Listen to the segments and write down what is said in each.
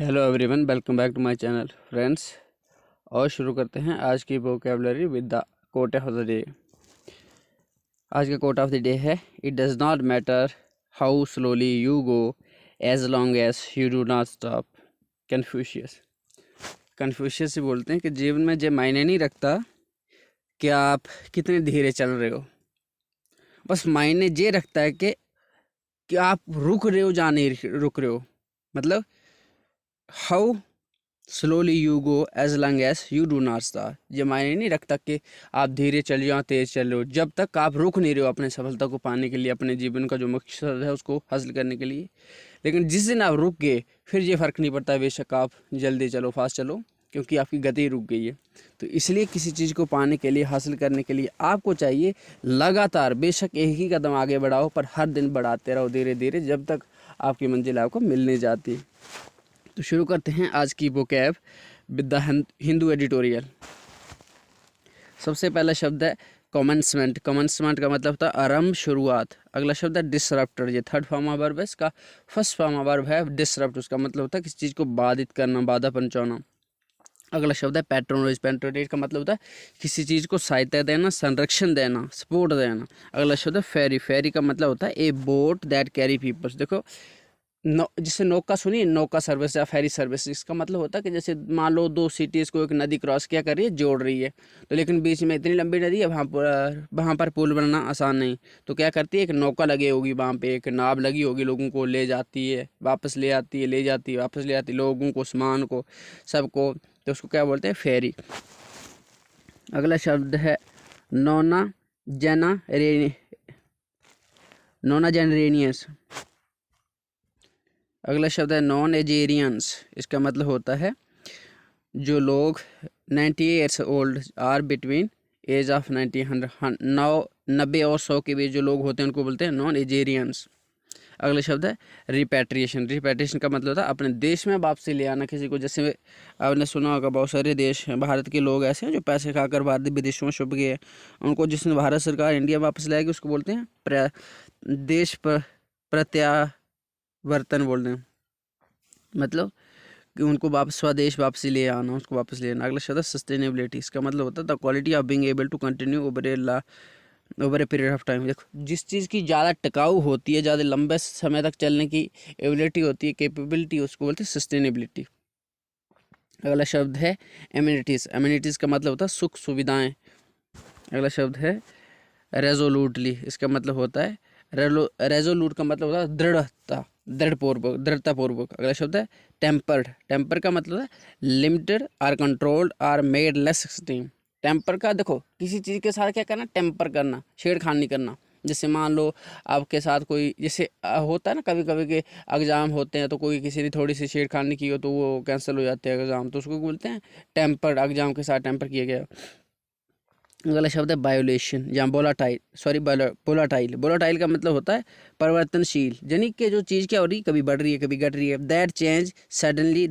Hello everyone, welcome back to my channel friends. और शुरू करते हैं आज की vocabulary with the quote of the day. आज का कोट ऑफ द डे है, it does not matter how slowly you go as long as you do not stop. Confucius से बोलते हैं कि जीवन में ये मायने नहीं रखता कि आप कितने धीरे चल रहे हो, बस मायने ये रखता है कि आप रुक रहे हो या नहीं रुक रहे हो। मतलब how slowly you go as long as you do not stop. ये मायने नहीं रखता कि आप धीरे चल जाओ तेज चल रहे हो, जब तक आप रुक नहीं रहे हो अपने सफलता को पाने के लिए, अपने जीवन का जो मकसद है उसको हासिल करने के लिए। लेकिन जिस दिन आप रुक गए फिर ये फ़र्क नहीं पड़ता बेशक आप जल्दी चलो फास्ट चलो, क्योंकि आपकी गति रुक गई है। तो इसलिए किसी चीज़ को पाने के लिए, हासिल करने के लिए आपको चाहिए लगातार, बेशक एक ही कदम आगे बढ़ाओ पर हर दिन बढ़ाते रहो धीरे धीरे, जब तक आपकी मंजिल आपको मिल नहीं जाती। तो शुरू करते हैं आज की vocab with the Hindu editorial. सबसे पहला शब्द है कमेंसमेंट। कमेंसमेंट का मतलब होता है आरंभ, शुरुआत। अगला शब्द है डिसरप्टर, ये थर्ड फॉर्म ऑफ वर्ब है, इसका फर्स्ट फॉर्म ऑफ वर्ब है डिसरप्ट। उसका मतलब होता है किसी चीज़ को बाधित करना, बाधा पहुंचाना। अगला शब्द है पैट्रोनेज। पैट्रोनेज का मतलब होता है किसी चीज़ को सहायता देना, संरक्षण देना, सपोर्ट देना। अगला शब्द है फेरी। फेरी का मतलब होता है a boat that carry peoples. देखो जिससे नौका सुनिए, नौका सर्विस या फेरी सर्विस, इसका मतलब होता है कि जैसे मान लो दो सिटीज़ को एक नदी क्रॉस क्या कर रही है, जोड़ रही है, तो लेकिन बीच में इतनी लंबी नदी है, वहाँ पर पुल बनना आसान नहीं, तो क्या करती है, एक नौका लगी होगी, वहाँ पे एक नाव लगी होगी, लोगों को ले जाती है, वापस ले आती है, ले जाती है, वापस ले आती है, लोगों को, सामान को, सबको, तो उसको क्या बोलते हैं, फेरी। अगला शब्द है नोना जेनरेनियस। अगला शब्द है नॉन एजेरियंस। इसका मतलब होता है जो लोग 90 years old or between age of 90 और 100 के बीच जो लोग होते हैं उनको बोलते हैं नॉन एजेरियंस। अगला शब्द है रिपैट्रिएशन। रिपैट्रिएशन का मतलब होता है अपने देश में वापसी ले आना किसी को। जैसे आपने सुना होगा बहुत सारे देश हैं, भारत के लोग ऐसे हैं जो पैसे खाकर भारत विदेशों में छुप गए हैं, उनको जिसने भारत सरकार इंडिया वापस लाएगी उसको बोलते हैं देश प्रत्यावर्तन बोलते हैं। मतलब कि उनको वापस स्वदेश वापसी ले आना, उसको वापस ले आना। अगला शब्द है सस्टेनेबिलिटी। इसका मतलब होता है the quality of being able to continue over a period of time. देखो जिस चीज़ की ज़्यादा टिकाऊ होती है, ज़्यादा लंबे समय तक चलने की एबिलिटी होती है, कैपेबिलिटी, उसको बोलते हैं सस्टेनेबिलिटी। अगला शब्द है एमिनिटीज़। एमिनिटीज़ का मतलब होता है सुख सुविधाएँ। अगला शब्द है रेजोल्यूटली। इसका मतलब होता है रेजोल्यूट का मतलब होता है दृढ़ता, दृढ़तापूर्वक। अगला शब्द है टेम्पर्ड। टेम्पर का मतलब है limited or controlled or made less extreme. Temper का देखो किसी चीज़ के साथ क्या करना, टेम्पर करना, छेड़खानी नहीं करना। जैसे मान लो आपके साथ कोई, जैसे होता है ना कभी कभी के एग्ज़ाम होते हैं तो कोई किसी ने थोड़ी सी छेड़खानी की हो तो वो कैंसिल हो जाते हैं एग्ज़ाम, तो उसको बोलते हैं टेम्पर्ड, एग्ज़ाम के साथ टेम्पर किया गया। अगला शब्द है बायोलेशन या बोलाटाइल। बोलाटाइल का मतलब होता है परिवर्तनशील, यानी कि जो चीज़ क्या हो रही है, कभी बढ़ रही है कभी घट रही है। That can change suddenly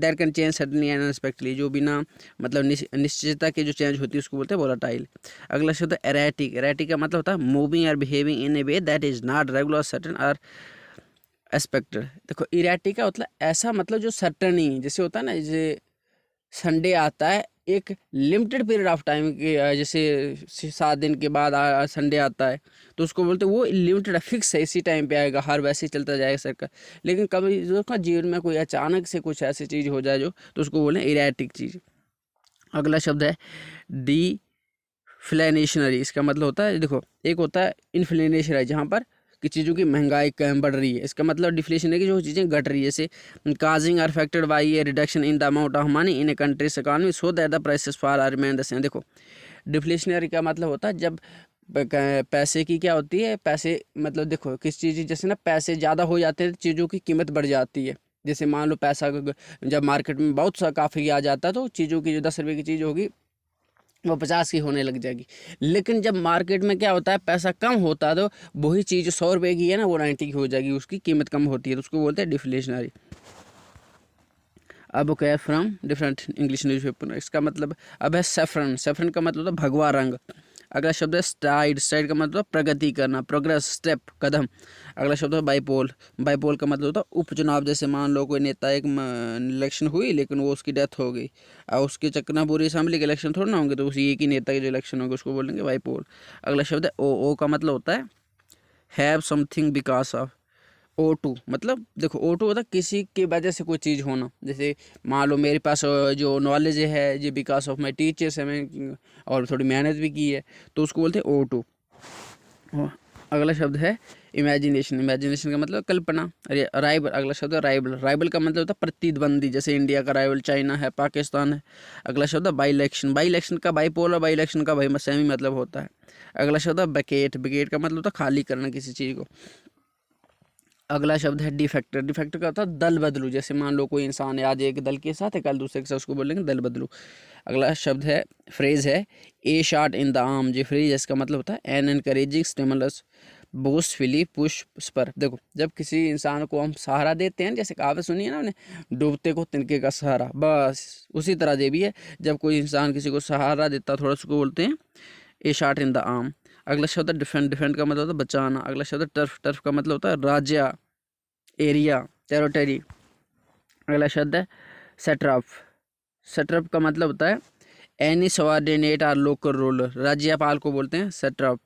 and unexpectedly, जो बिना मतलब निश्चितता के जो चेंज होती है उसको बोलते हैं बोलाटाइल। अगला शब्द है एरेटिक। एरेटिक का मतलब होता है मूविंग और behaving in A way that is not regular, certain और एक्सपेक्टेड। देखो इरेटिक का मतलब ऐसा, मतलब जो सर्टेन ही, जैसे होता है ना, जैसे संडे आता है एक लिमिटेड पीरियड ऑफ टाइम के, जैसे 7 दिन के बाद संडे आता है, तो उसको बोलते हैं वो लिमिटेड फिक्स है, इसी टाइम पे आएगा, हर वैसे ही चलता जाएगा सरकार। लेकिन कभी जो का जीवन में कोई अचानक से कुछ ऐसी चीज़ हो जाए जो, तो उसको बोलें इरेटिक चीज़। अगला शब्द है डिफ्लेशनरी। इसका मतलब होता है, देखो एक होता है इन्फ्लेशनरी जहाँ पर कि चीज़ों की महंगाई कम बढ़ रही है, इसका मतलब डिफ्लेशन है कि जो चीज़ें घट रही है, जैसे causing or affected by a reduction in the amount of money in a country's economy so that the prices fall or remain the same. देखो डिफ्लेशनरी का मतलब होता है जब पैसे की क्या होती है, पैसे मतलब देखो किस चीज़, जैसे ना पैसे ज़्यादा हो जाते हैं चीज़ों की कीमत बढ़ जाती है। जैसे मान लो पैसा जब मार्केट में बहुत सा काफ़ी आ जाता है तो चीज़ों की जो 10 रुपये की चीज़ होगी वो 50 की होने लग जाएगी। लेकिन जब मार्केट में क्या होता है, पैसा कम होता है तो वही चीज़ 100 रुपये की है ना वो 90 की हो जाएगी, उसकी कीमत कम होती है, तो उसको बोलते हैं डिफ्लेशनरी। अब okay from different English newspaper. इसका मतलब अब है सेफ्रन। सेफ्रन का मतलब होता है भगवा रंग। अगला शब्द है स्ट्राइड, स्ट्राइड का मतलब प्रगति करना, प्रोग्रेस, स्टेप, कदम। अगला शब्द है बाईपोल, बाईपोल का मतलब होता है उपचुनाव, जैसे मान लो कोई नेता एक इलेक्शन हुई लेकिन वो उसकी डेथ हो गई, और उसके चक्कर में पूरी असेंबली के इलेक्शन थोड़ा ना होंगे, तो उसी एक ही नेता के जो इलेक्शन होंगे उसको बोलेंगे बाईपोल। अगला शब्द है ओ का मतलब होता है have something because of. O2 मतलब देखो O2 होता है किसी की वजह से कोई चीज़ होना, जैसे मान लो मेरे पास जो नॉलेज है ये बिकॉज ऑफ माई टीचर्स है, मैं और थोड़ी मेहनत भी की है, तो उसको बोलते हैं O2। अगला शब्द है इमेजिनेशन, इमेजिनेशन का मतलब कल्पना। अरे राइवल, अगला शब्द है राइवल, राइवल का मतलब होता है प्रतिद्वंदी, जैसे इंडिया का राइवल चाइना है, पाकिस्तान है। अगला शब्द है बाई इलेक्शन, बाई इलेक्शन का बाईपोल और बाई इलेक्शन का भाई सेम ही मतलब होता है। अगला शब्द है बकेट, बकेट का मतलब होता है खाली करना किसी चीज़ को। अगला शब्द है डिफेक्टर, डिफेक्टर का होता है दल बदलू, जैसे मान लो कोई इंसान है आज एक दल के साथ है कल दूसरे के साथ, उसको बोलेंगे दल बदलू। अगला शब्द है फ्रेज है a shot in the arm, जी फ्रेज इसका मतलब होता है an encouraging stimulus boastfully push पर। देखो जब किसी इंसान को हम सहारा देते हैं, जैसे कहावत सुनी है ना हमने, डूबते को तिनके का सहारा, बस उसी तरह ये भी है, जब कोई इंसान किसी को सहारा देता थोड़ा, उसको बोलते हैं ए शॉट इन द आर्म। अगला शब्द है डिफेंड, डिफेंड का मतलब होता है बचाना। अगला शब्द है टर्फ, टर्फ का मतलब होता है राज्य, एरिया, टेरिटरी। अगला शब्द है सेट्रप, सेट्रप का मतलब होता है एनी सबऑर्डिनेट और लोकल रूलर, राज्यपाल को बोलते हैं सेट्रप।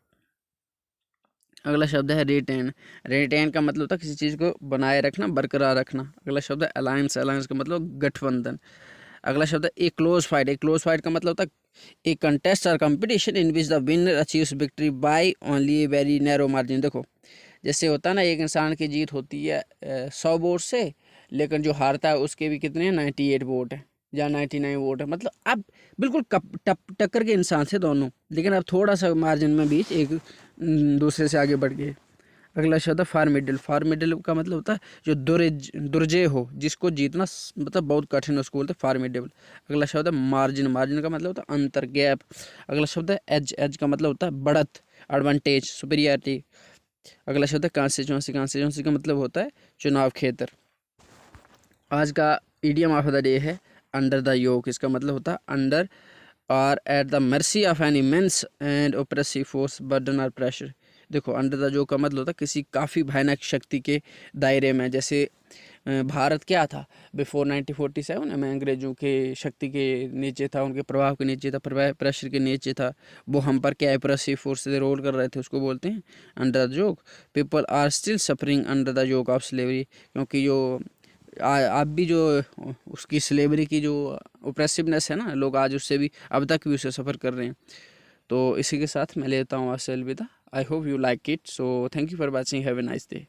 अगला शब्द है रिटेन, रिटेन का मतलब होता है किसी चीज़ को बनाए रखना, बरकरार रखना। अगला शब्द है अलायंस, अलायंस का मतलब गठबंधन। अगला शब्द है a close fight, a close fight का मतलब होता है ए कंटेस्ट और competition in which the winner achieves victory by only a very narrow margin. देखो जैसे होता है ना, एक इंसान की जीत होती है 100 वोट से, लेकिन जो हारता है उसके भी कितने हैं 98 वोट है या 99 वोट है, मतलब अब बिल्कुल टक्कर के इंसान थे दोनों, लेकिन अब थोड़ा सा मार्जिन में बीच एक दूसरे से आगे बढ़ गए। अगला शब्द है फार्मिडल, फार्मिडल का मतलब होता है जो दुर्जय हो, जिसको जीतना मतलब बहुत कठिन है, उसको बोलते हैं फार्मिडेबल। अगला शब्द है मार्जिन, मार्जिन का मतलब होता है अंतर, गैप। अगला शब्द है एज, एज का मतलब होता है बढ़त, एडवांटेज, सुपीरियरिटी। अगला शब्द है कॉन्स्टिट्यूंसी, कॉन्स्टिट्यूंसी का मतलब होता है चुनाव क्षेत्र। आज का इडियम ऑफ द डे है अंडर द योक, इसका मतलब होता है अंडर और at the mercy of an immense and oppressive force, burden और प्रेशर। देखो अंडर द जोक का मतलब होता है किसी काफ़ी भयानक शक्ति के दायरे में, जैसे भारत क्या था बिफोर 1947 में, अंग्रेजों के शक्ति के नीचे था, उनके प्रभाव के नीचे था, प्रेशर के नीचे था, वो हम पर क्या एप्रेसिव फोर्स से रोल कर रहे थे, उसको बोलते हैं under the yoke. People are still suffering under the yoke of slavery, क्योंकि जो आप भी जो उसकी स्लेवरी की जो ओप्रेसिवनेस है ना, लोग आज उससे भी अब तक भी उसे सफ़र कर रहे हैं। तो इसी के साथ मैं लेता हूँ आपसे अलविदा। I hope you like it, so thank you for watching, have a nice day.